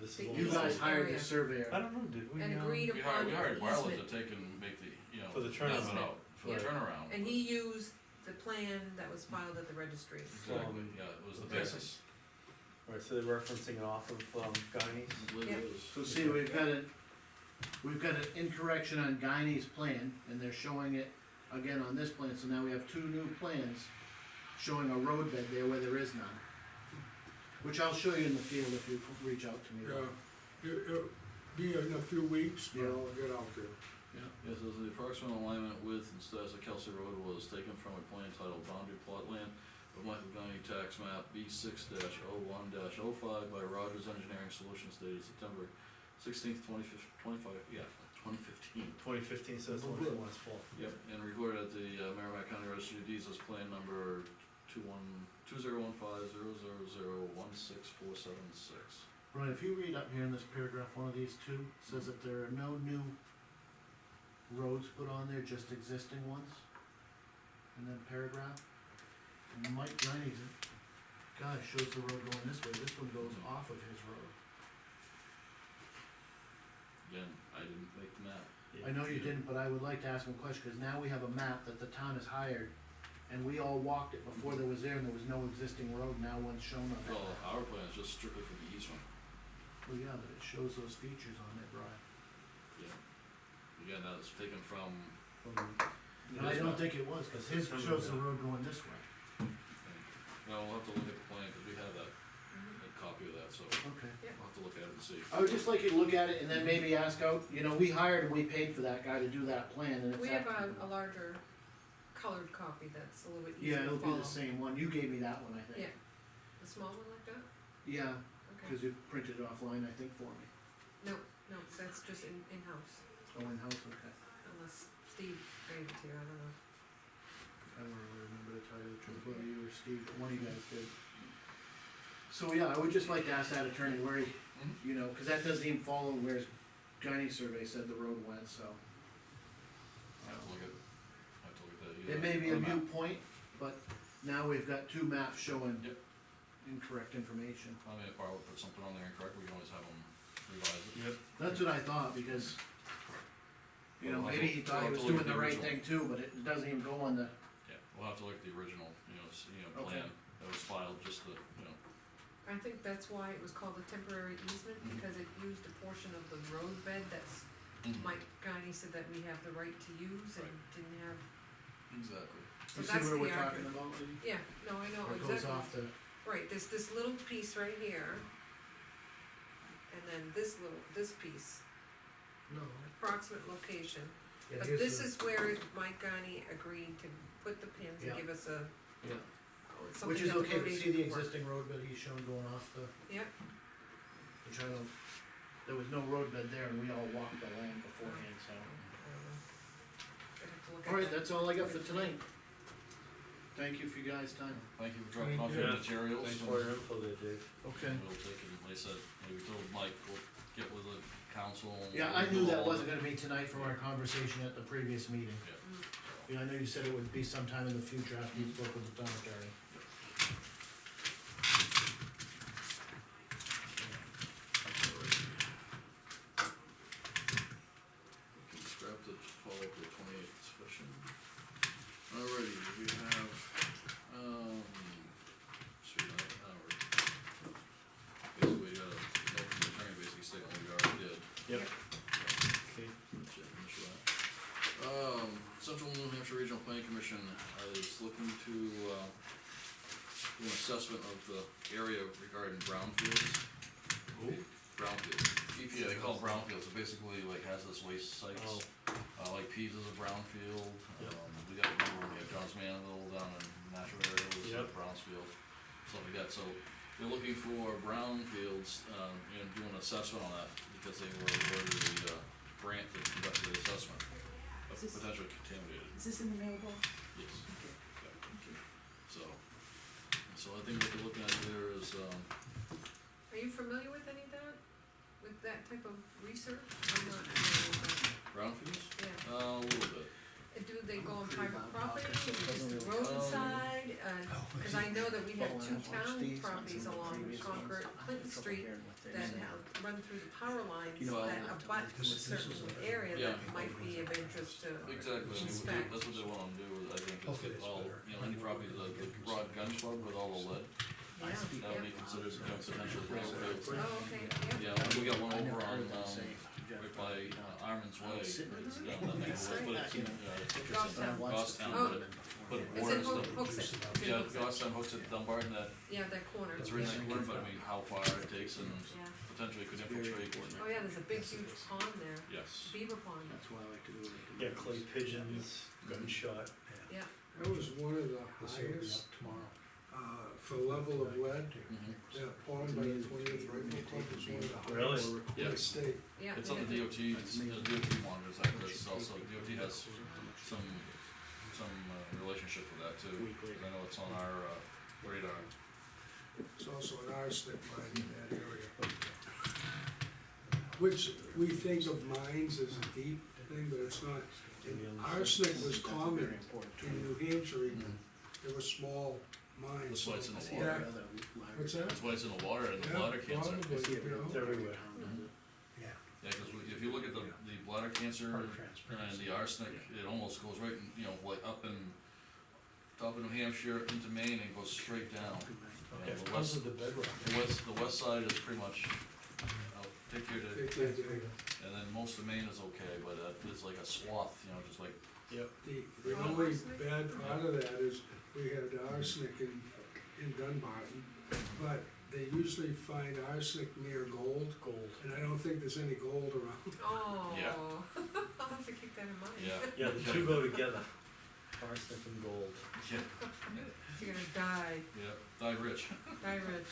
this The is. You easement guys hired the area. surveyor. I don't know, did we? And agreed We upon hired Bartlett easement. to take and make the, you know. For the map it turnaround. out, For the Yep. turnaround. And he used the plan that was filed at the registry. Exactly, yeah, it was the Okay. basis. Right, so they're referencing it off of, Guy's. I believe Yeah. it was. So see, we've got an incorrection on Guiney's plan, and they're showing it again on this plan, so now we have two new plans showing a road bed there where there is none. Which I'll show you in the field if you reach out to me. It'll be in a few weeks, but Yeah. I'll get out there. Yes, as the approximate alignment with and status of Kelsey Road was taken from a plan titled Boundary Plot Land of Michael County Tax Map B6-01-05 by Rogers Engineering Solutions dated September 16th, 2015. 2015, so that's the one that's full. Yep, and recorded at the Merrimack County Registry of Deeds as plan number 2015-000-16476. Brian, if you read up here in this paragraph, one of these two says that there are no new roads put on there, just existing ones. And then paragraph, and Mike Guiney's guy shows the road going this way, this one goes off of his road. Again, I didn't make the map. I know you didn't, but I would like to ask him a question, cause now we have a map that the town has hired, and we all walked it before there was there, and there was no existing road, now one's shown on that. Well, our plan is just strictly for the easement. Well, yeah, but it shows those features on it, Brian. Yeah. Again, that's taken from, No, I don't think it was, cause his shows the road going this way. no, we'll have to look at the plan, cause we have that, a copy of that, so Okay. we'll have to look at it and see. I would just like you to look at it and then maybe ask out, you know, we hired and we paid for that guy to do that plan, and if We that. have a larger colored copy that's a little bit easier Yeah, to it'll follow. be the same one, you gave me that one, I think. Yeah. A small one like that? Yeah, Okay. cause you printed it offline, I think, for me. No, that's just in-house, Oh, in-house, okay. unless Steve gave it to you, I don't know. I don't really remember to tell you the truth, whether you or Steve, but one of you guys did. So, yeah, I would just like to ask that attorney where he, you know, cause that doesn't even follow where Guiney survey said the road went, so. I have to look at, that. It may be a On the map. moot point, but now we've got two maps showing Yep. incorrect information. I mean, if Bartlett put something on there incorrect, we can always have them revise it. Yep. That's what I thought, because, you know, Well, maybe he thought he was I'll have doing to the look at right the thing too, but it doesn't even go on the, Yeah, we'll have to look at the original, Okay. plan that was filed, just the, I think that's why it was called a temporary easement, Mhm. because it used a portion of the road bed that's, Mike Guiney said that we have the right to use and didn't have, Exactly. so you see that's where we're the talking argument. about, Lee? Yeah, no, I know Where it goes exactly, off the, right, there's this little piece right here. And then this piece, no. approximate location, Yeah, but here's this the- is where Mike Guiney agreed to put the pins and Yeah. give us a, Yeah, something which is that the okay, road but see agent the report. existing road bed he's shown going off the, Yep, which I don't, there was no road bed there and we all walked the land beforehand, so. I don't know. I'd have to look at Alright, that. that's all I got for tonight. Thank you for your guys' time. Thank you for dropping Thank off you. your Yeah. materials. Thanks and for your info there, Dave. Okay. We'll take it, like I said, we told Mike, we'll get with the council. and Yeah, I we'll knew do that all wasn't of gonna be tonight from our conversation at the previous meeting. Yeah. Yeah, I know you said it would be sometime in the future after you spoke with the town attorney. We can scrap the follow up to the 28th session. Alrighty, we have, sweet, basically, we got a note from the attorney basically stating what we already did. Yep. Okay. Central New Hampshire Regional Planning Commission is looking to, do an assessment of the area regarding brownfields. Brownfields, EPA, they call it brownfields, it basically like hazardous waste sites. Oh. Like Pease is a brownfield, Yep. we got, remember when we had Johns Manville down in natural area, was a Yep. brownfield, stuff like that, so they're looking for brownfields, and do an assessment on that, because they were awarded the, grant to conduct the assessment of Is this- potentially contaminated, Is this in the mailbox? yes. Okay, Yeah. thank you. So I think what they're looking at there is, Are you familiar with any of that, with that type of research? I'm not familiar with brownfields, that, yeah. a little bit. do they go on private property, is it just the roadside? Cause I know that we have two town properties along Concord, Clinton Street that have run through the power lines You know, that abut a certain area Yeah. that might be of interest to. Exactly, I mean, Inspect. that's what they wanna do, I think, is Hopefully get it's all, better. you know, any property, the broad gun club with all the lead, Yeah, that would be yeah. considered, you know, potentially brownfield. Oh, okay, yeah. Yeah, we got one over on, right by Armin's Way, it's down that neck of the woods, but it's, Goffstown. Goffstown, Oh. but it Is borders it the, hooks it? Is it yeah, hooks it? Goffstown hooks at Dunbarton, that, Yeah, that corner. it's right in that corner, but I mean, how far it takes and Yeah, potentially could infiltrate, oh yeah, there's a big huge pond there, yes. beaver pond, That's why I like to do it. Yeah, clay pigeons, gunshot. yeah. That was one of the This will be highest, up tomorrow. for level of lead. Mhm. That pond by the 20th Rifle Club is one of the Really? highest Yeah. in the state. Yeah. It's we on the have to- DOT, the DOT monitors that, that's also, DOT has some relationship with that too. Weekly. 'Cause I know it's on our, radar. It's also an arsenic mine in that area. Which we think of mines as a deep thing, but it's not. And arsenic was common in New Hampshire even. There were small mines. That's why it's in the That- water. What's that? That's why it's in the water and the Yeah, bladder cancer. probably, you know. It's everywhere. Yeah, cause if you look at the bladder cancer and the arsenic, it almost goes right, in, you know, like up in, top of New Hampshire into Maine and goes straight down. Okay, The because west, of the bedrock. the west side is pretty much, I'll take care They to, did, and then most of Maine is okay, but it's like a swath, you know, just like, Yep. the only bad part of that is we had arsenic in Dunbarton, but they usually find arsenic near gold, Gold. and I don't think there's any gold around. Oh. Yeah. I'll have to keep that in mind. yeah. Yeah, the two go together. Arsenic and gold. Yeah, You're gonna die, yeah, die rich. die rich,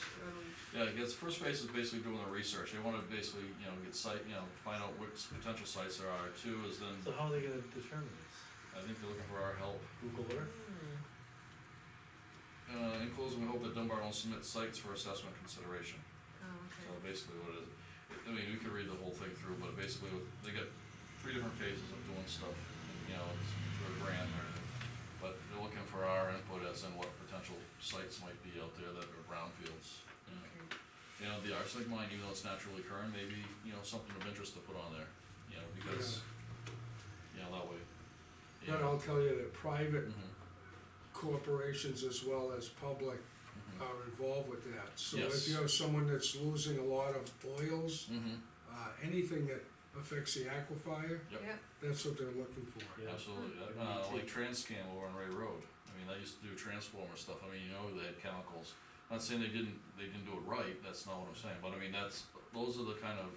Yeah, I guess first phase is basically doing the research, they wanna basically, you know, get site, you know, find out which potential sites there are. Two is then, So how are they gonna determine this? I think they're looking for our help. Google Earth? Hmm. In closing, we hope that Dunbarton will submit sites for assessment consideration. Oh, So okay. basically what it is, I mean, you could read the whole thing through, but basically they got 3 different phases of doing stuff, you know, it's for a grant or, but they're looking for our input as in what potential sites might be out there that are brownfields. Okay. You know, the arsenic mine, even though it's naturally occurring, maybe, you know, something of interest to put on there, you know, because, you know, that way. But I'll tell you that private Mhm, corporations as well as public mhm, are involved with that. So Yes. if you have someone that's losing a lot of oils, mhm, anything that affects the aquifer, Yep. Yeah, that's what they're looking for. Yeah. absolutely, like Transcam over on Ray Road, I mean, that used to do transformer stuff, I mean, you know, they had chemicals. Not saying they didn't do it right, that's not what I'm saying, but I mean, those are the kind of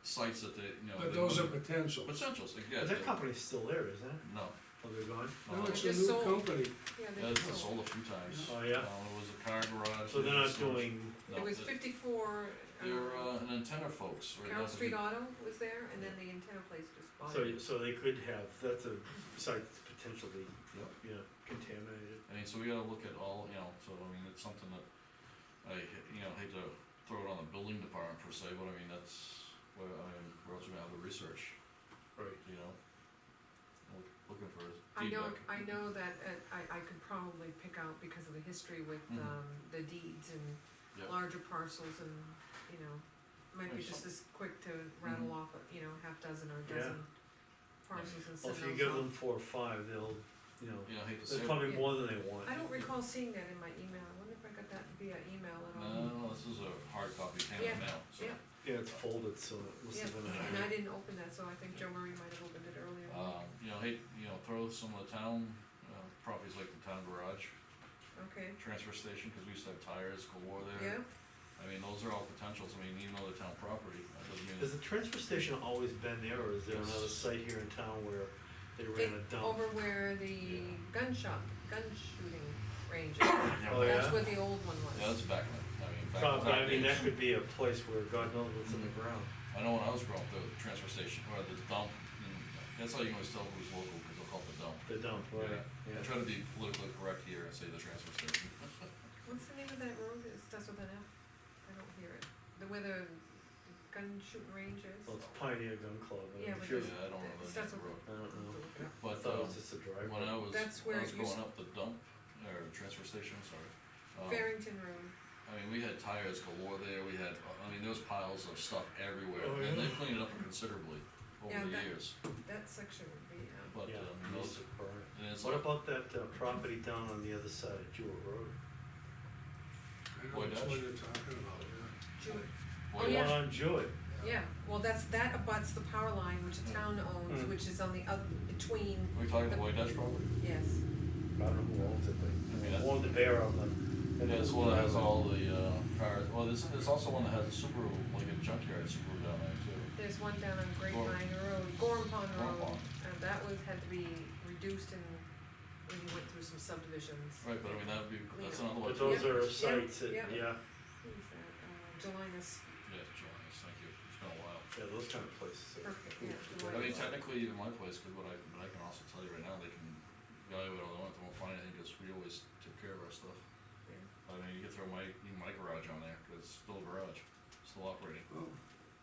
sites that they, you know. But they those are wanna- potentials. Potentials, like, yeah. But that company's still there, isn't it? No, Oh, they're gone? No, it's a Just new sold. company. yeah, yeah, they it's been sold. sold a few times. Oh, yeah? It was a car garage. So they're not so- doing, No, It was they- 54, They're, an antenna folks, right? Carroll That's Street the- Auto was there, and then the antenna place just bought it. so they could have, that's a site that's potentially, Yep. yeah, contaminated. I mean, so we gotta look at all, you know, so I mean, it's something that you know, hate to throw it on the building department per se, but I mean, that's, where, I mean, where else we gonna have the research, Right. you know? Looking for I know, feedback. I know that, I could probably pick out because of the history with, Mhm. the deeds and Yep. larger parcels and, you know, might be There's just some- as quick to rattle Mhm. off, you know, half dozen or a Yeah. dozen parcels and Well, send if you those give off. them 4 or 5, they'll, you know, Yeah, I hate to say there's it. probably Yeah. more than they want. I don't recall seeing that in my email, I wonder if I got that via email at all. No, this is a hard copy, came Yeah, in now, so. yeah. Yeah, it's folded, so it must Yeah, have been. and I didn't open that, so I think Joe Marie might have opened it earlier. You know, throw some of the town, properties like the town garage, Okay, transfer station, cause we used to have tires galore there. yeah, I mean, those are all potentials, I mean, even though they're town property, that doesn't mean. Has the transfer station always been there, or is there another site here in town where they ran a dump? over where the Yeah. gun shooting range is. Oh, That's yeah? where the old one was. Yeah, that's back in, back in Probably, I mean, days. that could be a place where God knows what's in the ground. I know when I was growing up, the transfer station, or the dump, and that's how you can always tell who's local, cause they'll call it the dump. The dump, right, I yeah. try to be politically correct here and say the transfer station. What's the name of that road? It starts with an F. I don't hear it. Where the gun gun shooting range is. Well, it's Pioneer Gun Club, and Yeah, if but you're, Yeah, I don't know It the starts name of the with- road. I don't know, I But, thought it was just a driveway. when I was That's where it used- going up the dump, or transfer station, sorry. Farrington Road, I mean, we had tires galore there, we had, I mean, there was piles of stuff everywhere, Oh, and yeah. they cleaned it up considerably over Yeah, the that- years, that section would be, but, Yeah, I mean, used those, to burn. and it's What like, about that property down on the other side of Jewett Road? I know Boy, which Dutch. one you're talking about, yeah. Jewett. boy, Oh, The yeah. one on Jewett. Yeah, well, that abuts the power line, which the town owns, Mm. which is on the between, are we talking the Boy Dutch property? yes. I don't know who owns it, but mean, that's- owned the bear on them. And it's one that has all the, cars, well, there's also one that has a Subaru, like a junkyard Subaru down there too. There's one down on Gorm. Grapevine Road, Gorm Pond Gorm Road, Pond. and that had to be reduced when you went through some subdivisions. Right, but I mean, that'd be, that's Clean another one. But those Yeah, are yeah, sites that, yeah. yeah, Who's that, Jelinas, Yeah, Joanne's, thank you, it's been a while. yeah, those kind of places are. Perfect, cool. yeah, I mean, technically, even my place could, but I can also tell you right now, they can evaluate all they want, they won't find anything, because we always took care of our stuff. yeah. I mean, you can throw even my garage on there, cause it's still a garage, still operating. Well,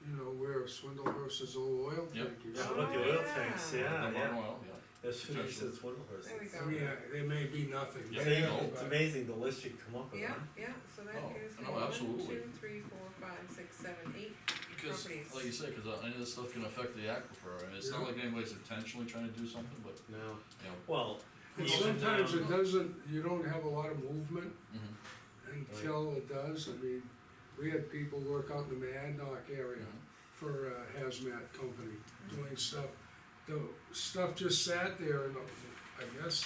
you know where Swindlehurst's old oil Yep. tank is. Yeah, Oh, about the oil yeah. tanks, yeah, Dunbarton yeah. oil, yeah. That's who he Potentially. says Swindlehurst. There we is. go. I mean, there may be nothing Yeah. there, It's but amazing the list you can come up with, Yeah, huh? yeah, so that Oh, gives me no, 1, absolutely. 2, 3, 4, 5, 6, 7, 8 Because, properties. like you said, cause any of this stuff can affect the aquifer, and it's not Yeah. like anybody's intentionally trying to do something, but, No, you know. well, and even sometimes down- it doesn't, you don't have a lot of movement Mhm. until it does. I mean, we had people work out in the Madnock area for a hazmat company, doing stuff. The stuff just sat there and I guess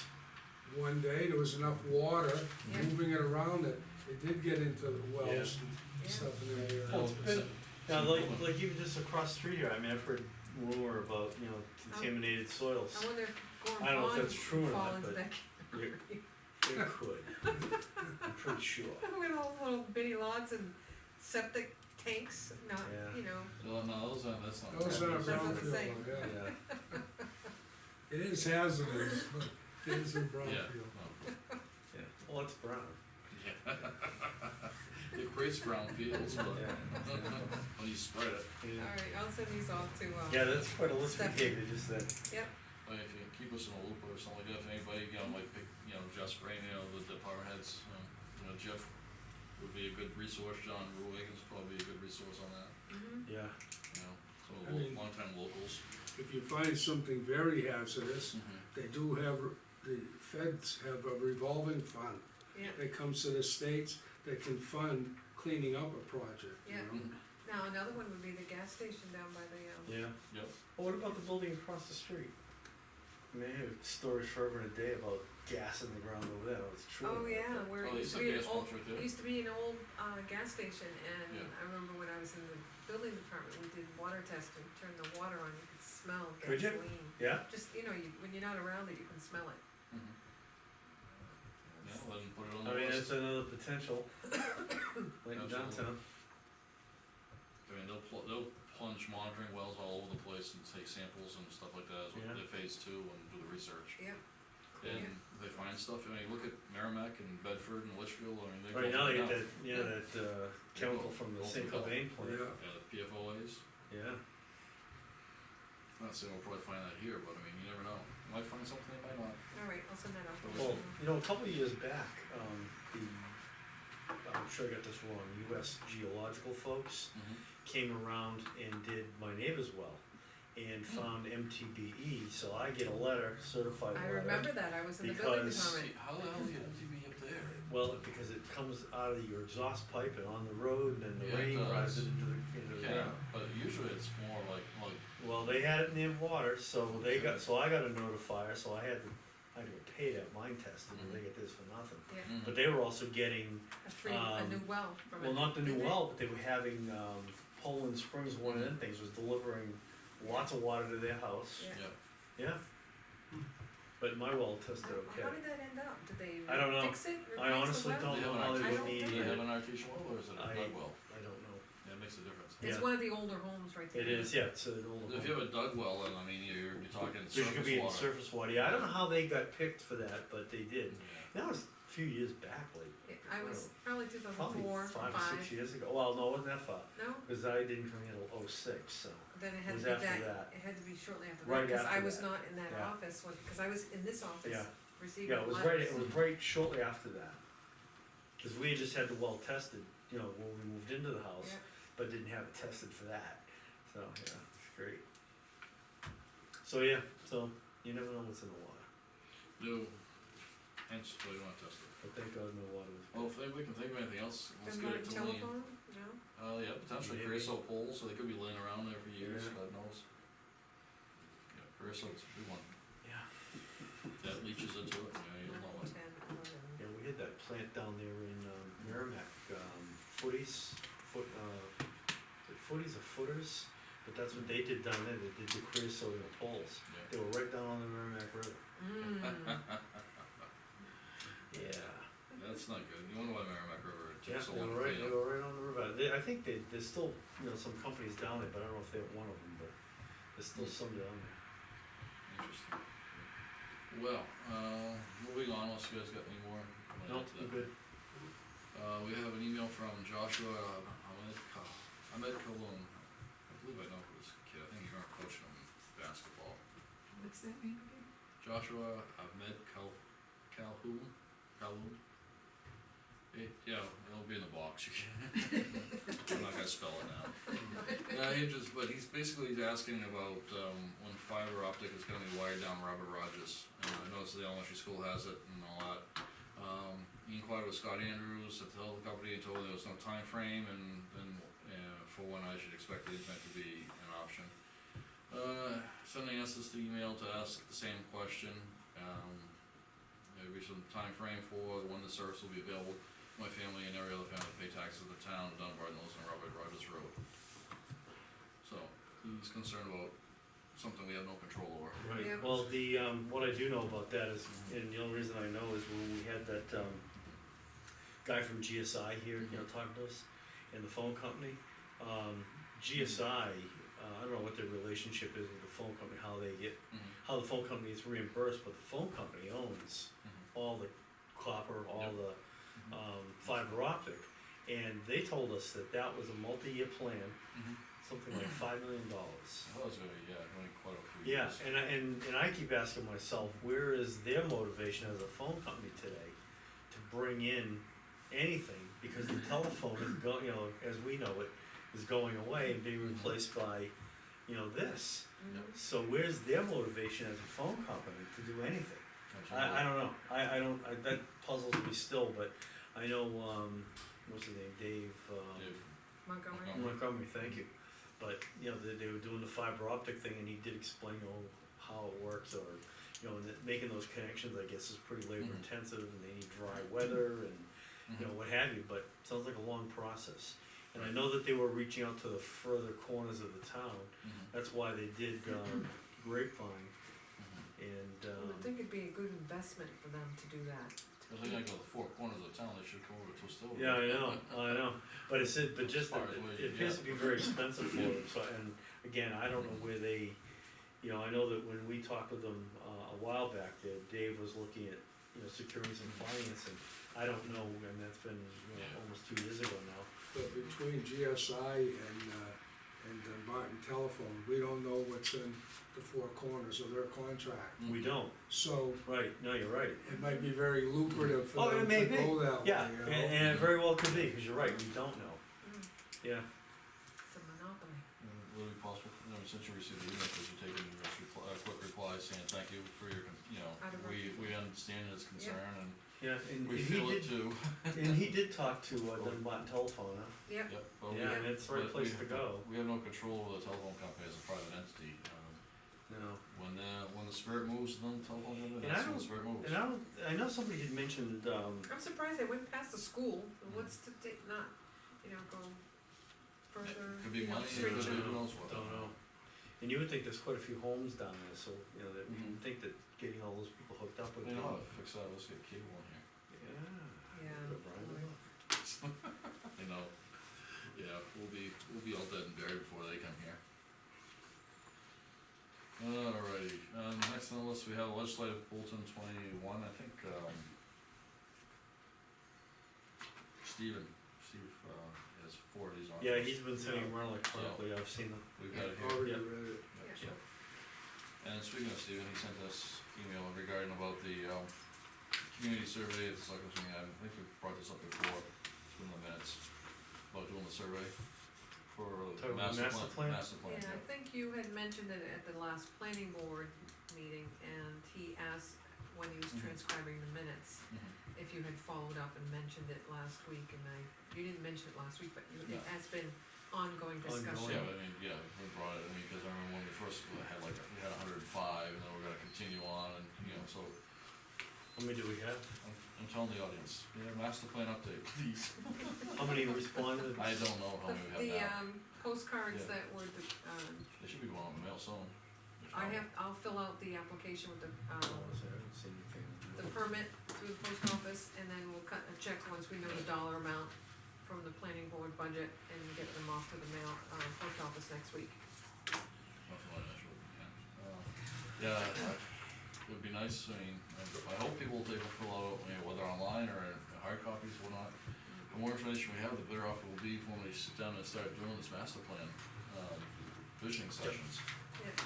one day there was enough water Yeah. moving it around that it did get into the wells Yeah. and stuff in that area. Well, it's been, now, like even just across the street here, I mean, I've heard rumor about, you know, contaminated soils. I wonder if Gorm I don't know if Pond that's true or fall not, into but that you- It could, I'm pretty sure. with all little bitty lots and septic tanks, not, Yeah. you know, No, those aren't, that's not. Those bad. are That's not the brownfield, same. yeah. Yeah, It is hazardous, but it is in Yeah, brownfield. no. yeah, well, it's brown. It creates brown fields, but Yeah. when you spread it, Yeah. alright, I'll send these off to, Yeah, that's quite a list we Stephanie. gave you just then. Yep, I mean, if you keep us in a loop or something like that, if anybody, you know, like, pick, you know, Jeff Sprain, you know, the department heads, you know, Jeff would be a good resource, John Ruigan's probably a good resource on that, Yeah, you know, some of I the mean- longtime locals. If you find something very hazardous, they do have, the feds have a revolving fund yeah, that comes to the states that can fund cleaning up a project, you Yeah. know? now another one would be the gas station down by the, yeah. Yep. Well, what about the building across the street? I mean, I hear stories forever and a day about gas in the ground over there, it's true. oh yeah, where Oh, it they used to said be an gas old, pumps right it there. used to be an old, gas station, and Yeah. I remember when I was in the building department, we did water testing, turned the water on, you could smell Could you? gasoline. Yeah? Just, you know, when you're not around it, you can smell it. Mhm. Yeah, let them put it on I the mean, list. that's another potential, like in Absolutely. downtown. I mean, they'll plunge monitoring wells all over the place and take samples and stuff like that, as Yeah. their phase 2 and do the research. Yep. And if they find stuff, I mean, look at Merrimack and Bedford and Litchfield, I mean, they. Right now, they go get now. that, yeah, that, chemical from the Go St. for the Cobain plant. Yeah, Yeah, the PFOAs, Yeah, I'm not saying we'll probably find that here, but I mean, you never know, you might find something, you might not. Alright, I'll send that out. well, you know, a couple of years back, I'm sure I got this wrong, US Geological folks came around and did my neighbor's well and found MTBE, so I get a letter, certified I letter. remember that, I was in the building because- department. See, how the hell do you get MTV up there? Well, because it comes out of your exhaust pipe and on the road, and then the Yeah, it rain drives does. it into the Yeah, ground. but usually it's more like, Well, they had it near water, so I got a notifier, so I had to get paid at mine tested, and they get this for nothing. Yeah, But they were also getting, a new well from it. well, not the new well, but they were having, Poland Springs, one of them things, was delivering lots of water to their house. Yeah. yeah, Yeah. But my well tested okay. How did that end up? Did they I don't know. fix it, replace the I honestly well? don't They know have how an they I would don't need do think they it. have an artesian well or is it a I- dug well? I don't know. Yeah, it makes a difference. It's Yeah. one of the older homes right there. It is, yeah, it's an old. If you have a dug well, then I mean, you're talking So you could surface be in water. surface water, yeah, I don't know how they got picked for that, but they did. Yeah. That was a few years back, like, I was probably two thousand Probably four, 5 or 6 five, years ago, well, no, it wasn't that far, no? cause I didn't come in until '06, so. Then it had Was to be after that, that. it had to be shortly after Right that, cause I after was that. not in that Yeah. office when, cause I was in this office Yeah. receiving Yeah, letters. it was right shortly after that. Cause we had just had the well tested, you know, when we moved into the house, Yeah. but didn't have it tested for that, so, yeah, it's great. So, yeah, so, you never know what's in the water, No, hence, why you wanna test it. but thank God no water was. Well, if we can think of anything else, let's get Dunbarton it to Lean. telephone, no? Yeah, potentially Maybe. creosote poles, so they could be laying around there for years, Yeah. God knows. Yeah, creosote's a good one, Yeah. that leaches into it, yeah, you'll know it. 10, 11. Yeah, we had that plant down there in, Merrimack, Footies, Footies or Footers, but that's what they did down there, they did the creosote and the poles. Yeah. They were right down on the Merrimack River. Yeah. That's not good, you wonder why Merrimack River Yeah, takes so they long were to right, clean they up. were right on the river. I think there's still, you know, some companies down there, but I don't know if they're one of them, but there's still some down there. Interesting. Well, moving on, unless you guys got any more? coming No, into we're that. good. We have an email from Joshua Ahmed Kaloum. I believe I know who this kid, I think you're coaching him basketball. What's that name again? Joshua Ahmed Calhoun. Yeah, it'll be in the box, you can. I'm not gonna spell it now. Yeah, he's basically asking about, when fiber optic is gonna be wired down Robert Rogers. I noticed the elementary school has it and all that. He inquired with Scott Andrews at the telephone company and told him there was no time frame and for when I should expect the internet to be an option. Sending us this email to ask the same question. Maybe some time frame for when the service will be available. My family and every other family pay taxes in the town of Dunbarton, lives on Robert Rogers Road. So, he's concerned about something we have no control over. Right, Yeah. well, what I do know about that is, and the only reason I know is when we had that, guy from GSI here, you know, talking to us, and the phone company, GSI, I don't know what their relationship is with the phone company, how they get, how the phone company is reimbursed, but the phone company owns all the copper, all Yep. the, fiber optic, and they told us that that was a multi-year plan, something like $5 million. That was only quite a few Yeah, years. and I keep asking myself, where is their motivation as a phone company today to bring in anything? Because the telephone is going, you know, as we know it, is going away and being replaced by, you know, this. Yep. So where's their motivation as a phone company to do anything? I don't know, that puzzles me still, but I know, what's his name, Dave, Dave. Montgomery? Montgomery, thank you. But, you know, they were doing the fiber optic thing and he did explain, you know, how it works or, you know, and that making those connections, I guess, is pretty labor intensive and they need dry weather and, you know, what have you, but it sounds like a long process. And I know that they were reaching out to the further corners of the town, that's why they did, Grapevine and, I would think it'd be a good investment for them to do that. If they're gonna go to the four corners of the town, they should come over to Twistova. yeah, I know, but but just, As far as where you it appears to get. be very expensive for them, so, and again, I don't know where they, you know, I know that when we talked with them, a while back, that Dave was looking at, you know, securing some financing. I don't know, and that's been, you know, almost 2 years ago now. But between GSI and Dunbarton Telephone, we don't know what's in the four corners of their contract. We don't, So right, no, you're right. it might be very lucrative Oh, for it them may to be. go that way, Yeah, you know? and it very well could be, cause you're right, we don't know, Mm, yeah. It's a monopoly. Would it be possible, since you received the email, could you take a quick reply saying thank you for your, Out of we understand his concern and Yeah, and we he feel it did, too. and he did talk to Dunbarton Telephone, huh? Yep, Yep. But Yeah, and it's the right place to go. We have no control over the telephone company as a private entity. No. When the spirit moves, then the telephone company, And that's when the spirit moves. And I know somebody had mentioned, I'm surprised they went past the school, what's to not, you know, go further, Could be you know, money, straight could to. be who knows what. don't know. And you would think there's quite a few homes down there, so, you know, that you Mhm. would think that getting all those people hooked up would You be. know how to fix that, let's get cable in here. Yeah. Yeah, Good, Brian, good boy. luck. You know, yeah, we'll be all dead and buried before they come here. Alrighty, next on the list, we have legislative bulletin 21, I think, Steve, has 4 of these on. Yeah, he's been sending them around electronically, I've seen them. We've got it here. Already Yeah. read it. Yeah. And speaking of Steven, he sent us email regarding about the, community survey at the selectmen's meeting. I think we brought this up before, it's in the minutes, about doing the survey for Talking about master plan? Master plan, Yeah, I think you had mentioned it at the last planning board meeting, and he asked when he was Mhm. transcribing the minutes, Mhm. if you had followed up and mentioned it last week, and you didn't mention it last week, but it Yeah. has been ongoing Ongoing. discussion. Yeah, we brought it, cause I remember when we first had we had 105, and then we're gonna continue on, and, so, How many do we have? I'm telling the audience, master plan update, please. How many responded? I don't know how many we The, have now, postcards Yeah. that were, they should be going on the mail soon. I'll fill out the application with Oh, is there? I haven't seen anything. the permit through the post office, and then we'll cut a check once we know the dollar amount from the planning board budget, and get them off to the mail, post office next week. Nothing like that, it would be nice, I hope people will take a fill out, whether online or in hard copies or not. The more information we have, the better off it will be when we sit down and start doing this master plan, visioning sessions. Yeah,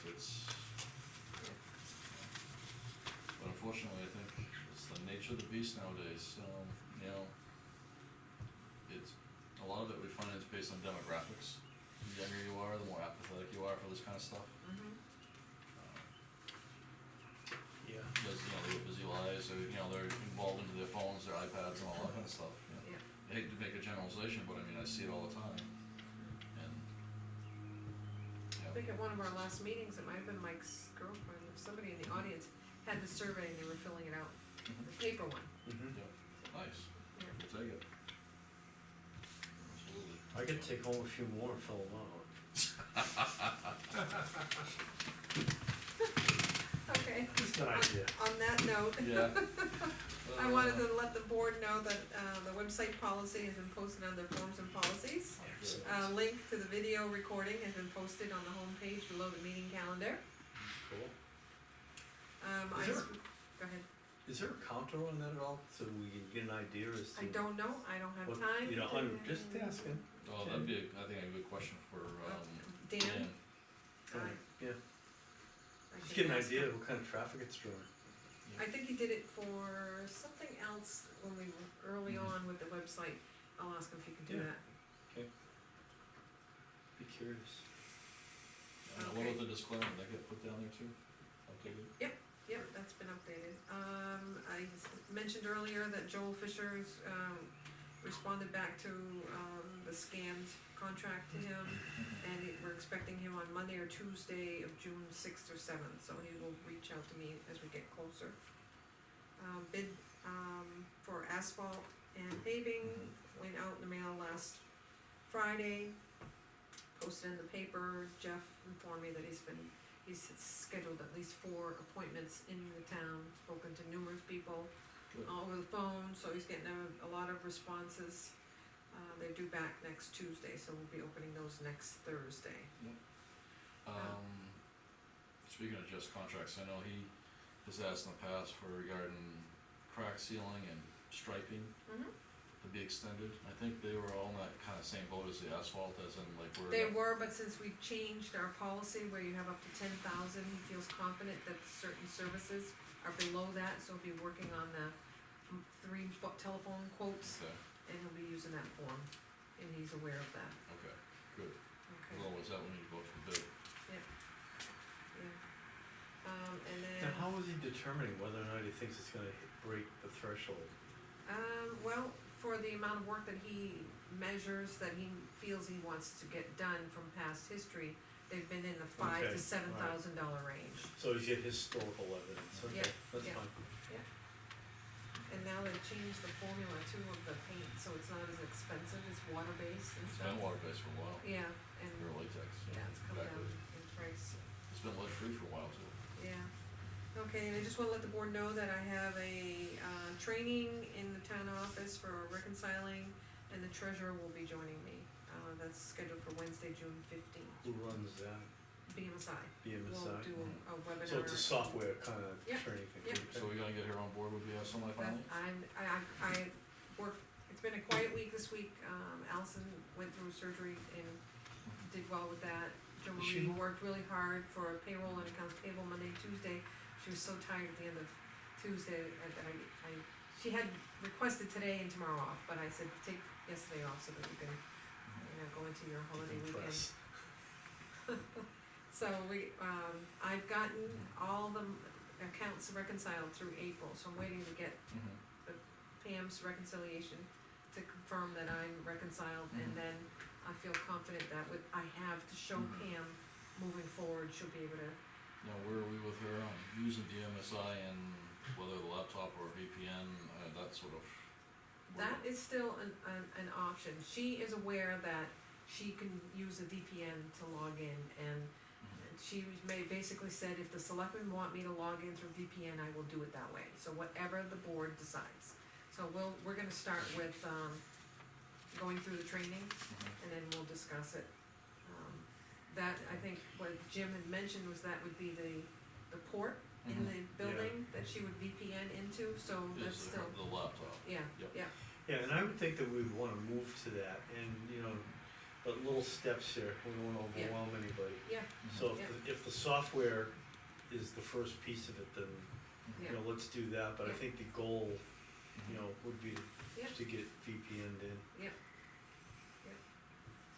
It's, but unfortunately, I think it's the nature of the beast nowadays, it's, a lot of it we find is based on demographics. The younger you are, the more apathetic you are for this kind of stuff. Yeah. Because, they get busy lives, or, they're involved into their phones, their iPads, and all that kind of stuff, yeah. I hate to make a generalization, but I see it all the time, and, I think at one of our last meetings, it might have been Mike's girlfriend, or somebody in the audience had the survey and they were filling it out, the paper one. Mm-hmm. nice, Yeah. we'll take it. Absolutely. I could take home a few more and fill them out. Okay, Just an idea. on that note, Yeah. I wanted to let the board know that, the website policy has been posted under forms and policies. Link to the video recording has been posted on the homepage below the meeting calendar. Cool. I, Is there- go ahead. Is there a counter on that at all, so we can get an idea as to? I don't know, I don't have what- time. I'm just asking. Oh, that'd be, I think, a good question for, Dan? Dan. Yeah, I just can get an ask idea him. of what kind of traffic it's drawing. I think he did it for something else when we were early Mhm. on with the website. I'll ask him if he can do Yeah. that. Be curious. What Okay. about the disclaimer, did that get put down there too? Updated? Yep, that's been updated. I mentioned earlier that Joel Fisher's, responded back to, the scanned contract to him, and we're expecting him on Monday or Tuesday of June 6th or 7th, so he will reach out to me as we get closer. Bid, for asphalt and paving went out in the mail last Friday, posted in the paper. Jeff informed me that he's scheduled at least 4 appointments in the town, spoken to numerous people Good. all over the phone, so he's getting a lot of responses. They're due back next Tuesday, so we'll be opening those next Thursday. Speaking of Jeff's contracts, I know he has asked in the past for regarding crack sealing and striping to be extended. I think they were all in that kinda same boat as the asphalt, as in like we're. They were, but since we changed our policy where you have up to 10,000, he feels confident that certain services are below that, so he'll be working on the 3 telephone quotes, Okay, and he'll be using that form, and he's aware of that, okay, good. okay? Well, was that when you go to the bid? Yeah. And Now, then, how is he determining whether or not he thinks it's gonna break the threshold? well, for the amount of work that he measures, that he feels he wants to get done from past history, they've been in the $5,000 Okay, to $7,000 range. So he's get historical evidence, okay, Yeah, that's yeah. fine. And now they've changed the formula too of the paint, so it's not as expensive, it's water-based and It's stuff. been water-based for a while, Yeah, and, or latex. yeah, it's come down Exactly. in price, It's been lead-free for a while too. yeah. Okay, and I just wanna let the board know that I have a, training in the town office for reconciling, and the treasurer will be joining me. That's scheduled for Wednesday, June 15th, Who runs that? BMSI. We'll BMSI? do a webinar. So it's a software kind of Yeah, training thing? yeah. okay. So we're gonna get her on board with the semi-finally? I work it's been a quiet week this week, Allison went through surgery and did well with that. Jo Is she Marie home? worked really hard for payroll and accounts payable Monday, Tuesday, she was so tired at the end of Tuesday, she had requested today and tomorrow off, but I said, take yesterday off so that you can, go into your holiday weekend. Press. So I've gotten all the accounts reconciled through April, so I'm waiting to get Pam's reconciliation to confirm that I'm reconciled, and then I feel confident that what I have to show Pam moving forward, she'll be able to. Now, where are we with her on using the MSI and whether the laptop or VPN, that sort of? That is still an option. She is aware that she can use a VPN to log in, and she basically said, if the selectmen want me to log in through VPN, I will do it that way, so whatever the board decides. So we're gonna start with, going through the training, and then we'll discuss it. That, I think what Jim had mentioned was that would be the port in the building that she would VPN into, so that's Is still, the laptop. yeah, Yep. yeah, Yeah, and I would think that we'd wanna move to that, and, but little steps here, we don't wanna Yeah. overwhelm anybody. yeah, So Yeah. if the software is the first piece of it, then, yeah, let's do that, but I Yeah. think the goal, would be Yeah. to get VPN'd in.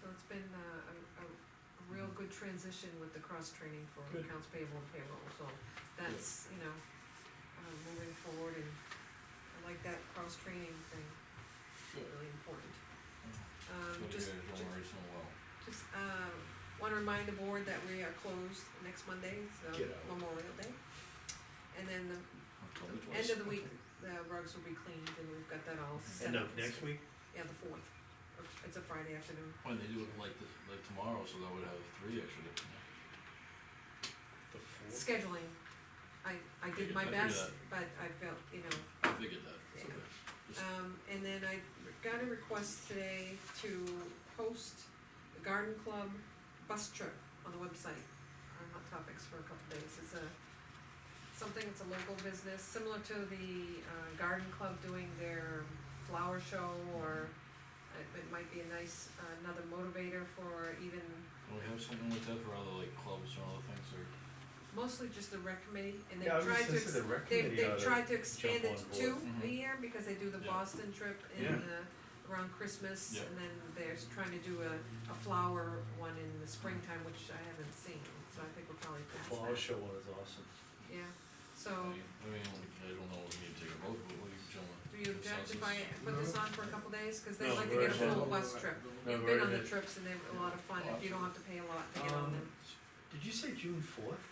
so it's been a real good transition with the cross-training for Good. accounts payable and payroll, so that's, moving forward, and I like that cross-training thing, Good. really important. Good to Just, hear Joe Marie so well. just, wanna remind the board that we are closed next Monday, it's Get out. Memorial Day. And then the October end of the 22nd. week, the rugs will be cleaned, and we've got that all set End up. of next week? Yeah, the 4th, it's a Friday afternoon. When they do it like tomorrow, so that would have 3 extra days. The fourth? Scheduling, I did my I figured best, that. but I felt, I figured that, it's Yeah. okay. Just- and then I got a request today to host the garden club bus trip on the website on Hot Topics for a couple days. It's it's a local business, similar to the, garden club doing their flower show, or it might be a nice, another motivator for even, Do we have something like that for other like clubs or other things, or? mostly just the rec committee, and they've Yeah, I was tried just to, gonna say the rec they've committee ought to tried to expand jump it on to 2 board. a Mhm. year, because they do the Yeah. Boston trip in, Yeah. around Christmas, Yeah. and then they're trying to do a flower one in the springtime, which I haven't seen, so I think we'll probably The pass flower that. show one is awesome. Yeah, I so, mean, I don't know if we need to take a vote, but what do you, gentlemen? do you object if I consensus? put this on for a couple days, cause they'd No, like to go get a ahead. full bus trip. No, You've go been on the ahead. trips, and they're a lot of fun, Oh, if you don't have to pay a lot to get on them, Did you say June 4th?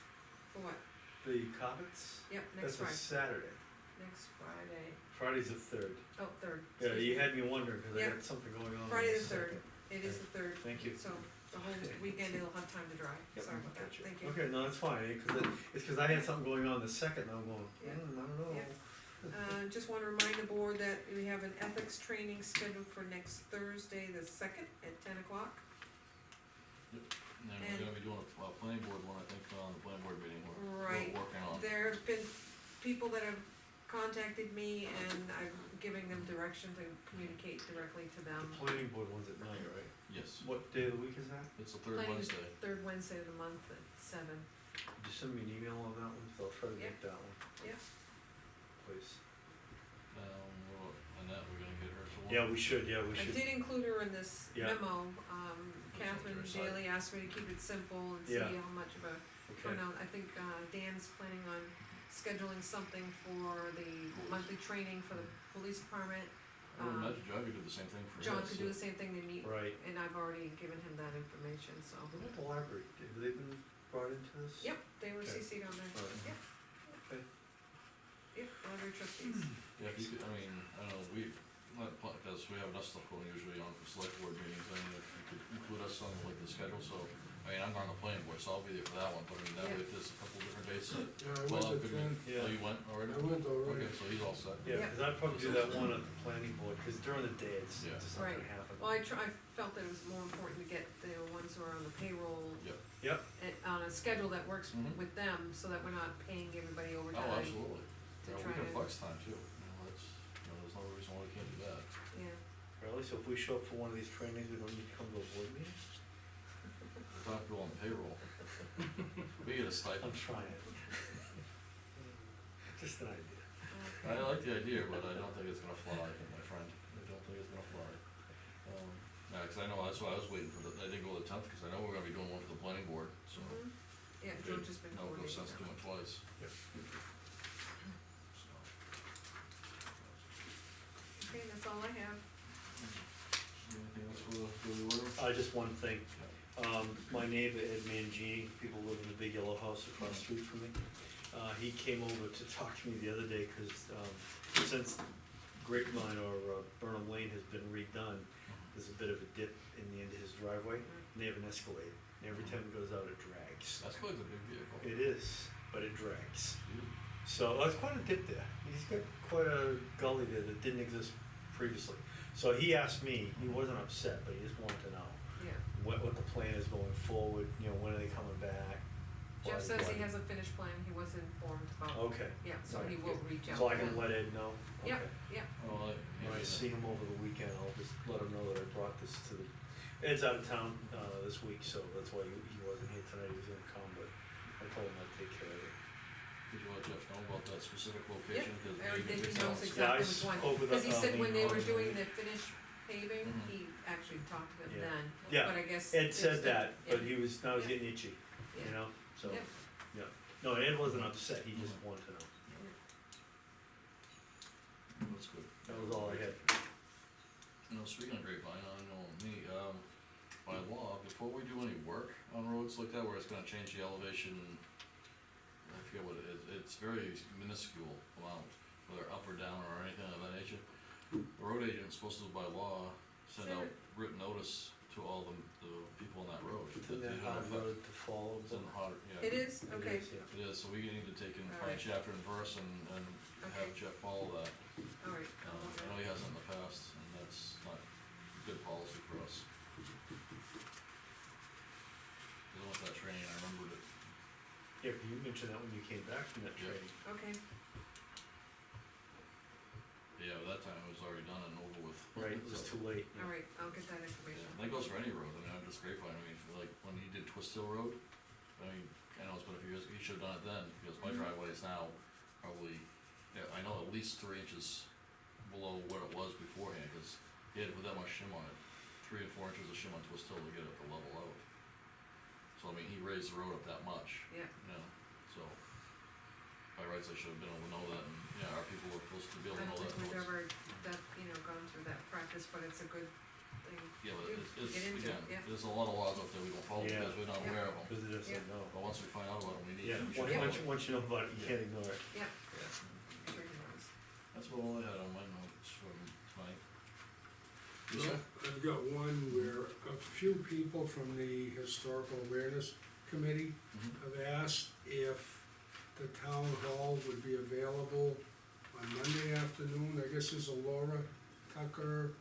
for what? The Cobbets? Yep, next That's a Friday, Saturday. next Friday, Friday's the 3rd. oh, 3rd. Yeah, excuse you me. had me wondering, cause I Yeah. got something going on. Friday on the 3rd, 2nd. it is the 3rd, Thank you. so the whole weekend it'll have time to dry, Yep, sorry about that, gotcha. thank you. Okay, no, that's fine, it's cause I had something going on the 2nd, and I'm going, Yeah. I don't know. Yeah. Just wanna remind the board that we have an ethics training scheduled for next Thursday, the 2nd, at 10 o'clock. And then And- we're gonna be doing a planning board one, I think, on the planning board meeting, we're Right. working on. There have been people that have contacted me, and I'm giving them direction to communicate directly to The them. planning board one's at night, right? Yes, What day of the week is that? it's the third Planning- Wednesday. Third Wednesday of the month at 7. Could you send me an email on that one, so I'll try to Yeah. make that one. Yeah. Please. Annette, we're gonna get her to one. Yeah, we should, I did include her in this Yeah. memo, Catherine Which one's her Daly asked me to keep it simple and see Yeah. how much of a Okay, turnout. I think, Dan's planning on scheduling something for the monthly training for the police department. I would imagine John could do the same thing for John his, could do the same thing, they meet, right. and I've already given him that information, so. What about the library? Have they been brought into this? Yep, they were Okay. CC'd on there, Alright. yep. Okay. Yep, library trustees. Yeah, if you could, I mean, I don't know, because we have enough stuff going usually on select board meetings, I mean, if you could include us on like the schedule, so, I mean, I'm on the planning board, so I'll be there for that one, but I mean, that way, if there's a couple different dates that. Yeah, I well, went could to 10, be- Yeah. Oh, you went already? I went already. Okay, so he's all set. Yeah, Yeah. cause I'd probably do that one at the planning board, cause during the day, it's Yeah. just not gonna Right. happen. Well, I felt that it was more important to get the ones who are on the payroll Yep. Yep, on a schedule that works Mhm. with them, so that we're not paying everybody Oh, overtime. absolutely. To Yeah, we try can to- flex time too, that's, there's no reason why we can't do that. Yeah, Charlie, so if we show up for one of these trainings, we don't need to come to a board meeting? We're not going on payroll. We get a stipend. I'm trying. Just an idea. I like the idea, but I don't think it's gonna fly, my friend. I don't think it's gonna fly. Yeah, 'cause I know, that's why I was waiting for the, I didn't go to the 10th, cause I know we're gonna be doing one for the planning board, so. Mhm. Yeah, George has been No, it coordinating goes sense that. doing it twice. Yep. So. Okay, that's all I have. Anything else for the order? Just one thing, my neighbor Ed Mangini, people live in the big yellow house across the street from me. He came over to talk to me the other day, cause, since Grapevine or Burnham Lane has been redone, there's a bit of a dip in the end of his driveway, and they have an Escalade, and every time he goes out, it drags. That's quite a big vehicle. It is, but it drags. So, that's quite a dip there, he's got quite a gully there that didn't exist previously. So he asked me, he wasn't upset, but he just wanted to know Yeah. what the plan is going forward, when are they coming back? Jeff Why- says why- he has a finished plan, he was informed about, Okay. yeah, so Alright, he will good. reach out. So I can let Ed know? Yep, Okay. yep, Oh, When I see him over the weekend, I'll just let him know that I brought this to the, Ed's out of town, this week, so that's why he wasn't here tonight, he was gonna come, but I told him I'd take care of it. Did you let Jeff know about that specific location? 'Cause I maybe think he it's knows out. Yeah, I exactly which one, spoke with cause he said when they were Lean doing already. the finished paving, Mhm. he actually talked to them Yeah. then, Yeah, but I guess. Ed it's said the- that, but yeah, he was, now he's Yeah. getting itchy, Yeah. so, Yep. yeah. No, Ed wasn't upset, he just wanted to know, That's good. that was all I had. Speaking of Grapevine, I know me, by law, before we do any work on roads like that, where it's gonna change the elevation, I forget what it is, it's very minuscule amount, whether up or down or anything of that nature. The road agent's supposed to, by law, send out written notice to all the people on that road. that Isn't that they're hard gonna affect- road to follow? It's in hard, yeah. It is, It okay, is, yeah. It is, so we need to take and Alright. find chapter and verse and have Okay. Jeff follow that. alright, I know he hasn't in the past, and that's not good policy for us. Cause with that training, I remembered it. Yeah, but you mentioned that when you came back from that Yeah. training. okay, Yeah, but that time it was already done and over with. Right, it was So, too late. yeah. alright, I'll get that Yeah, information. and that goes for any road, I mean, I'm just Grapevine, I mean, like, when he did Twist Hill Road, I mean, I know it's been a few years, he should've done it then, because my Mhm. driveway is now probably, yeah, I know at least 3 inches below what it was beforehand, cause he had with that much shim on it, 3 and 4 inches of shim on Twist Hill to get it to level out. So, I mean, he raised the road up that much. Yeah. So, by rights, I should've been able to know that, and, yeah, our people were supposed to be I able to don't know that. think we've notice. ever gone through that practice, but it's a good thing. Yeah, but to it's, get into, again, yeah. there's a lot of laws out there we don't follow Yeah. because we're not Yeah. aware of them. Cause it just said Yeah. no. But once we find out about them, we need Yeah, to. we should once, follow once, it. once you know about it, you Yeah. can't ignore it. Yeah, Yeah. sure he knows. That's about all I had on my notes from tonight. You Well, sir? I've got one where a few people from the Historical Awareness Committee Mhm. have asked if the town hall would be available on Monday afternoon. I guess there's a Laura Tucker,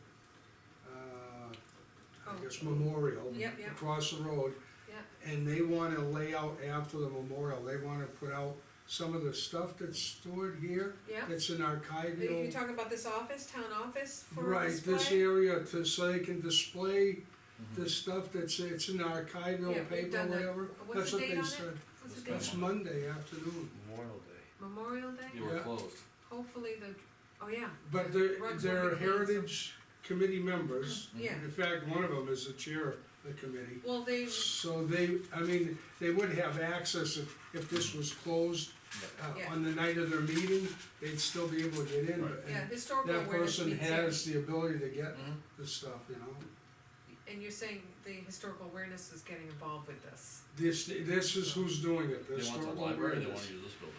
I Oh. guess memorial Yep, yep, across the road. yep, And they wanna lay out after the memorial, they wanna put out some of the stuff that's stored here, yep. that's in Are you archival. talking about this office, town office for Right, display? this area to, so they can display Mhm. the stuff that's, it's in Yeah, archival we've paper, done that. whatever. What's That's the what date they on it? said. What's the That's date? It's Monday afternoon. Memorial Day. Memorial Day? You were Yeah. closed. Hopefully Mm-hmm. yeah, But Rugs will be they're clean, so- heritage committee members. yeah. In fact, one of them is the chair of the committee. Well, they, So they, I mean, they would have access if this was closed, Yeah. on the night of their meeting, they'd still be able to get in. Right. yeah, And historical that awareness person meets here. has the ability to get Mhm. the stuff, you know? And you're saying the historical awareness is getting involved with this? This is who's doing it, the They want the historical library, they awareness. wanna use this building.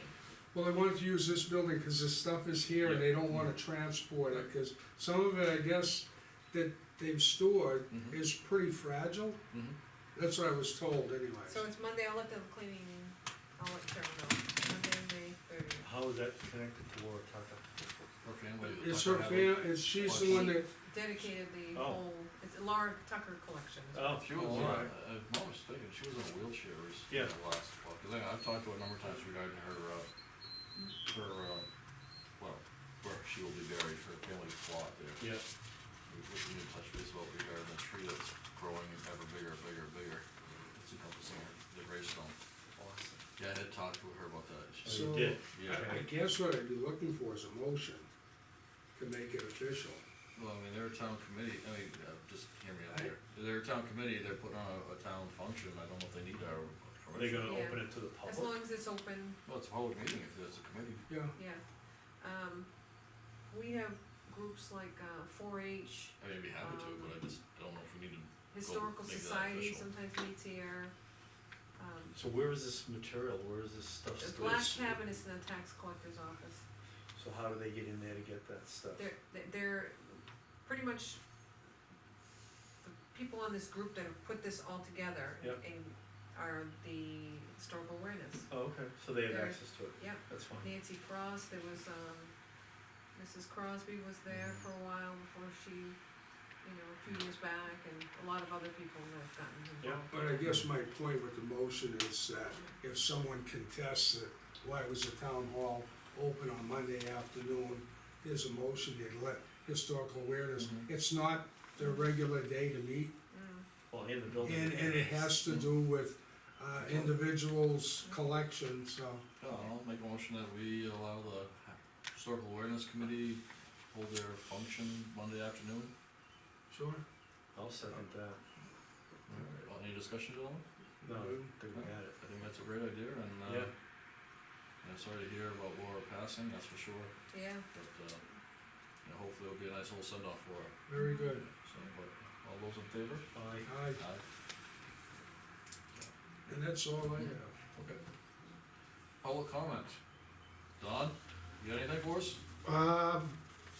Well, they wanted to use this building because the stuff is here and they don't wanna transport it, cause some of it, I guess, that they've stored Mhm. is pretty fragile. Mhm. That's what I was told anyway. So it's Monday, I'll let the cleaning, I'll let Carol know, Monday, May 30th. How is that connected to Laura Tucker? Her family. It's her she's the one that, Dedicated the Oh. whole, it's a Laura Tucker collection. Oh, She was, all right. if I'm not mistaken, she was in a wheelchair Yeah. last fall, cause I've talked to her a number of times regarding her, well, where she will be buried, her family's plot there. Yeah, we can touch base about regarding the tree that's growing ever bigger, bigger. It's encompassing the gravestone. Awesome. Yeah, I had talked with her about that. Oh, So, you did? Yeah, I guess what I'd be looking for is a motion to make it official. well, I mean, they're a town committee, just hear me out here. They're a town committee, they're putting on a town function, I don't know if they need our Are they permission. gonna Yeah. open it to the As public? long as it's open, Well, it's a public meeting if there's a committee. Yeah, yeah. We have groups like, 4-H, I mean, I'd be happy to, but I just don't know if we need to. Historical make that Society official. sometimes meets here. So where is this material, where is this stuff The stored? black cabinet's in the tax collector's office. So how do they get in there to get that stuff? They're pretty much the people on this group that have put this all together Yep. and are the historical awareness. Oh, okay, so they have They're- access to it, Yep, that's fine. Nancy Frost, there was, Mrs. Crosby was there for a while before she, a few years back, and a lot of other people that have gotten involved. but I guess my point with the motion is that if someone contests it, why was the town hall open on Monday afternoon? There's a motion, they'd let historical awareness, Mhm. it's not their regular day to meet, Mm. Well, in the building. and it has to do with, individuals' collections, so. Yeah, I'll make a motion that we allow the historical awareness committee hold their function Monday afternoon. Sure. I'll second that. Well, any discussion, gentlemen? No, I think we got it. I think that's a great idea, and, Yeah. sorry to hear about Laura passing, that's for sure, Yeah, but, hopefully it'll be a nice little send-off for her, Very good. so, but, all those in favor? Aye. Aye, Aye. and that's all I have. Okay. Public comment. Don, you got anything for us?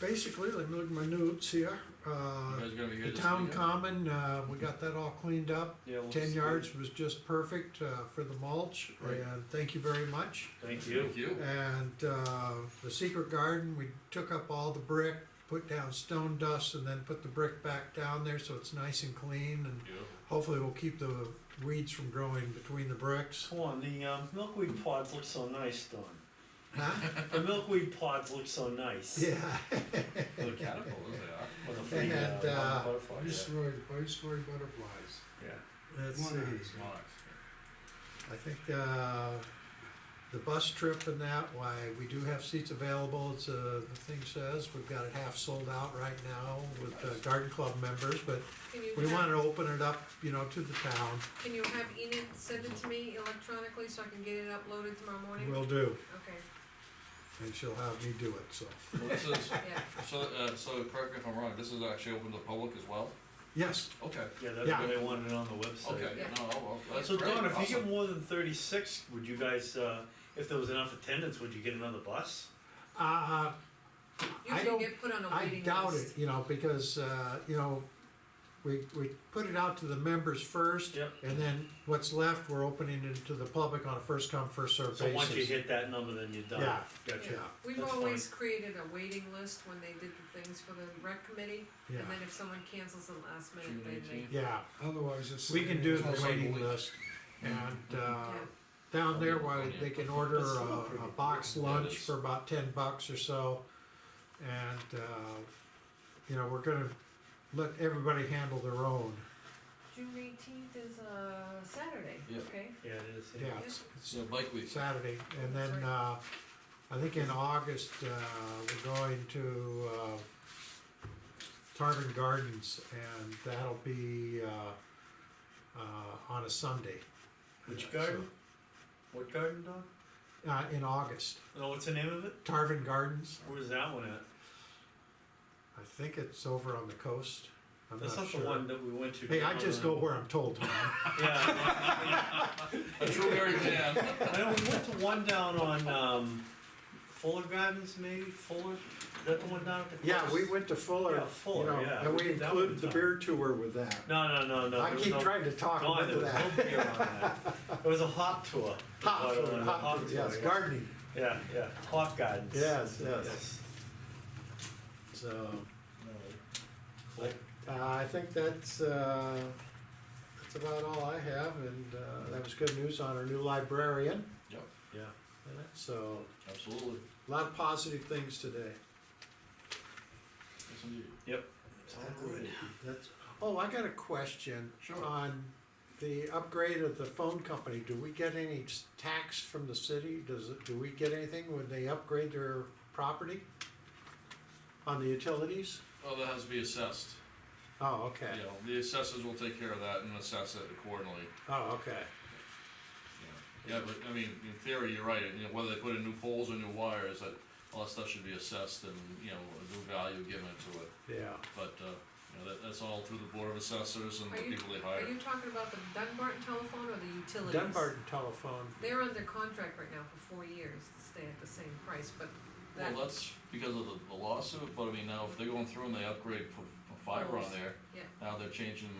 Basically, let me look at my notes here. You guys gonna be here The this town weekend? common, we got that all cleaned up. Yeah, looks 10 good. yards was just perfect for the mulch, Right. and thank you very much. Thank you. Thank you. And the secret garden, we took up all the brick, put down stone dust, and then put the brick back down there so it's nice and clean. And Beautiful. hopefully we'll keep the weeds from growing between the bricks. Come on, the milkweed pods look so nice, Don. Huh? The milkweed pods look so nice. Yeah. The caterpillars, they are. With the free, And, butterflies. Viceroy butterflies. Yeah. Let's Monarchs. see. Monarchs. I think the bus trip and that, why, we do have seats available, it's, the thing says, we've got it half sold out right now with garden club members, but can you we have, wanna open it up, to the town. can you have Enid send it to me electronically so I can get it uploaded tomorrow morning? Will do, Okay, and she'll have me do it, so. Well, this is, yeah, so correct me if I'm wrong, this is actually open to the public as well? Yes, Okay, Yeah, that's Yeah. why they wanted it on the website. okay, Yeah. no, well, that's So great, Don, if you awesome. get more than 36, would you guys, if there was enough attendance, would you get another bus? I usually don't- you get put on a I waiting doubt list. it, because, we put it out to the members first. Yep. And then what's left, we're opening it to the public on a first come, first served So basis. once you hit that number, then you're done. Yeah. Gotcha. Yeah. We've That's always created a waiting list when they did the things for the rec committee, Yeah, and then if someone cancels at the last minute, June then they, 18th. yeah, Otherwise, it's. we can do the Also waiting week. list, and, yeah, down there, why, they can order That's still a pretty box good. lunch That is. for about $10 or so. And, we're gonna let everybody handle their own. June 18th is Saturday, Yeah. okay? Yeah, it is. Yeah, Yeah. it's So bike week, Saturday, and then, That's I think in August, we're going to, Tarvin Gardens, and that'll be, on a Sunday. Which So, garden? What garden, Don? in August, No, what's the name of it? Tarvin Gardens, Where's that one at? I think it's over on the coast, I'm That's not not sure. the one that we went to. Hey, I down just on- go where I'm told, Tom. Yeah. a true American man. I know we went to one down on, Fuller Gardens, maybe, Fuller, is that the one down at the Yeah, coast? we went to Fuller, Yeah, Fuller, yeah. and we did that included one the time. beer tour with that. No, I there was keep no- trying to talk No, them there into was that. no beer on that. It was a hop tour. Hop But, tour, hop tour, yes, yeah. gardening, Yeah, hop gardens. yes. So, I think that's about all I have, and, that was good news on our new librarian, Yep, Yeah. so, absolutely, a lot of positive things today. yes indeed. It's all good. That's, Oh, I got a question. Sure. On the upgrade of the phone company, do we get any tax from the city? Do we get anything when they upgrade their property? On the utilities? Oh, that has to be assessed. Oh, okay. You know, the assessors will take care of that and assess it accordingly. Oh, okay. Yeah, but, I mean, in theory, you're right, you know, whether they put in new poles or new wires, that, all that stuff should be assessed and, you know, a new value given to it. Yeah. But, you know, that's all through the Board of Assessors and the Are you- people they Are hire. you talking about the Dunbarton telephone or the utilities? Dunbarton telephone. They're under contract right now for 4 years to stay at the same price, but that, Well, that's because of the lawsuit, but I mean, now if they're going through and they upgrade for fiber on Poles, there, yeah. now they're changing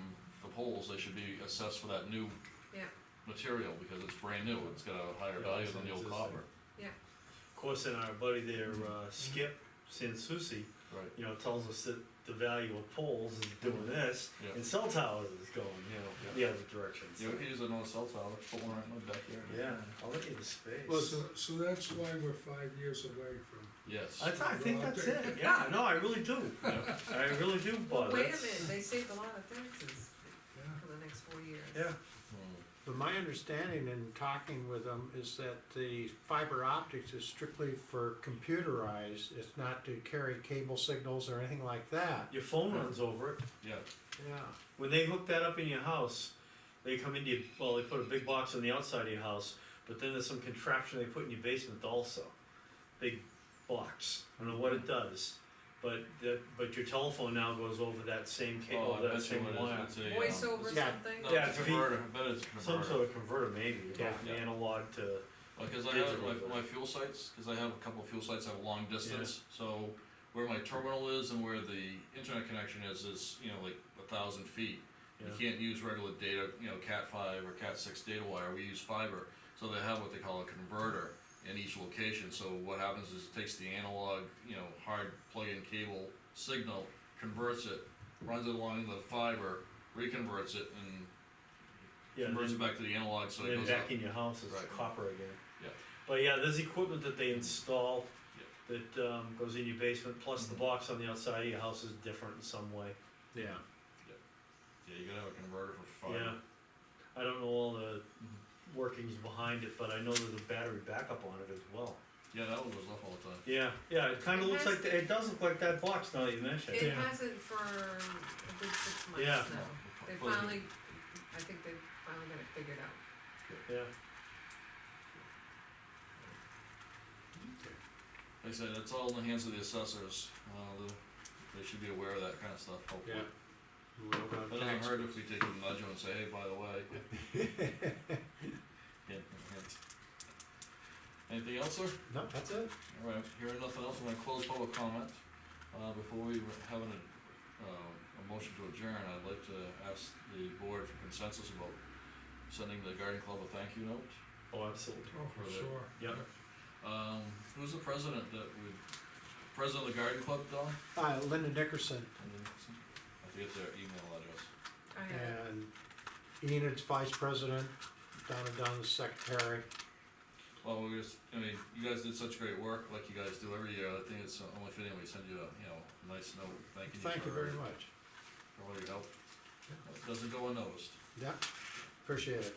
the poles, they should be assessed for that new Yeah. material, because it's brand new, it's got a higher Yeah, value it's than the old existing. copper. Of course, and our buddy there, Skip Sansucci, Right. you know, tells us that the value of poles is doing this, Yeah. and cell towers is going, you know, the other direction. Yeah, we could use another cell tower, put one right in my backyard. Yeah, I'll let you the space. Well, So that's why we're 5 years away from, Yes. I think that's it, yeah, no, I really do, Yeah. I really do, Well, but wait a that's- minute, they saved a lot of taxes yeah. for the next 4 years. Yeah, But my understanding in talking with them is that the fiber optics is strictly for computerized. It's not to carry cable signals or anything like that. your phone runs over it. Yeah, Yeah. When they hook that up in your house, they come into your, well, they put a big box on the outside of your house, but then there's some contraption they put in your basement also. Big box, I don't know what it does, but but your telephone now goes over that same oh, cable, I that bet you same what wire. it is, it's a. Voice over Yeah. something? No, Yeah, it's a it's converter, I bet it's a Some converter. sort of converter maybe, you go Yeah. from the analog to, Like, cause I have, digital, like, but- my fuel sites, cause I have a couple of fuel sites that have long distance, so where my terminal is and where the internet connection is, you know, like 1,000 feet. You Yeah. can't use regular data, you know, Cat5 or Cat6 data wire, we use fiber, so they have what they call a converter in each location, so what happens is it takes the analog, you know, hard plug-in cable signal, converts it, runs it along the fiber, reconverts it, and yeah, converts it then, back to the analog, so it then goes back up. in your house, it's Right. copper again. Yeah. But yeah, there's equipment that they install that, goes in your basement, plus the Mhm. box on the outside of your house is different in some way. Yeah. Yeah, you gotta have a converter for Yeah, fiber. I don't know all the workings behind it, but I know there's a battery backup on it as well. Yeah, that one goes up all the time. Yeah, it kinda It looks has- like, it does look like that box now that you mention it. It hasn't for a good 6 months Yeah. now. They Plus- finally, I think they finally got it figured out. Yeah, Like I said, it's all in the hands of the assessors, they should be aware of that kinda stuff, hopefully. Yeah. Well, It doesn't hurt if we take them, nudge them and say, hey, by the way. Hint, hint. Anything else, sir? No, that's it. Alright, hearing nothing else, we're gonna close public comment. Before we have a motion to adjourn, I'd like to ask the board for consensus about sending the garden club a thank you note. oh, absolutely, Oh, for For the- sure. yep. Who's the president president of the garden club, Don? Linda Nickerson I forget their email address. I have it. and Enid's vice president, Donna Dunn's secretary. Well, I mean, you guys did such great work, like you guys do every year, I think it's only fitting we send you a nice note, thanking you Thank you very for much. all your help. It doesn't go unnoticed. Yeah, appreciate it.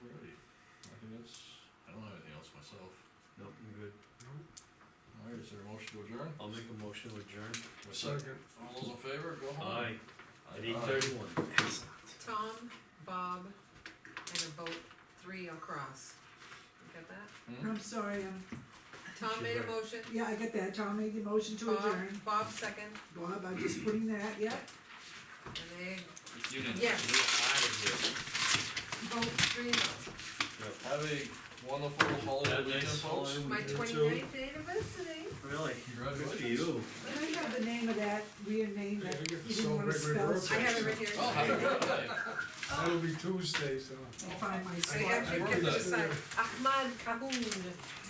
Alrighty, I don't have anything else myself. Nope, I'm good. Alright, is there a motion to adjourn? I'll make a motion to adjourn. Second. All those in favor, go home. Aye, at Aye. 8:31. Excellent. Tom, Bob, and a vote 3 across. You got that? Hmm? I'm sorry, Tom made a motion. yeah, I got that, Tom made the motion to Bob, adjourn. Bob second, Bob, I'm just putting that, yeah, and they It's unanimous. Yes. We're out of here. vote 3-0. Have a wonderful holiday Have a weekend, nice folks. holiday My weekend, 29th anniversary. Really? Congratulations. Good for you. but I have the name of that, weird name Yeah, that we get you to didn't wanna celebrate spell. my so I have it right here. Oh, happy birthday. That'll be Tuesday, so. I'll find my I spot. actually I kept wrote it that. aside. Ahmad Cahoon.